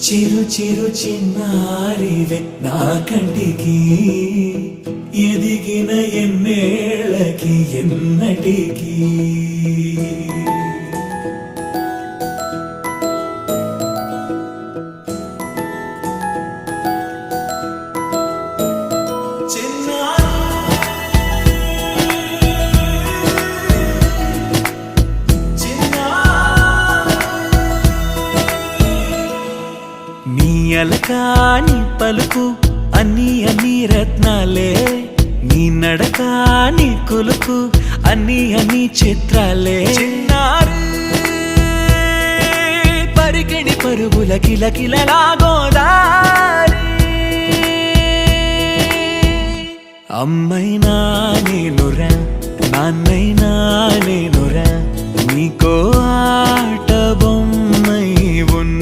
చిరు చిరు చిన్నారివే నా కంటికి ఎదిగిన ఎన్నేళ్ళకి ఎన్నటికి నీ అలకాని పలుకు అన్ని అన్ని రత్నాలే నీ నడకాని కులుకు అన్ని అన్ని చిత్రాలే చిన్నారు పరికిణి పరుగుల కిలకిలలాగోదారి అమ్మైనా నేనురా నాన్నైనా నేనురా నీకో ఆట బొమ్మై ఉన్న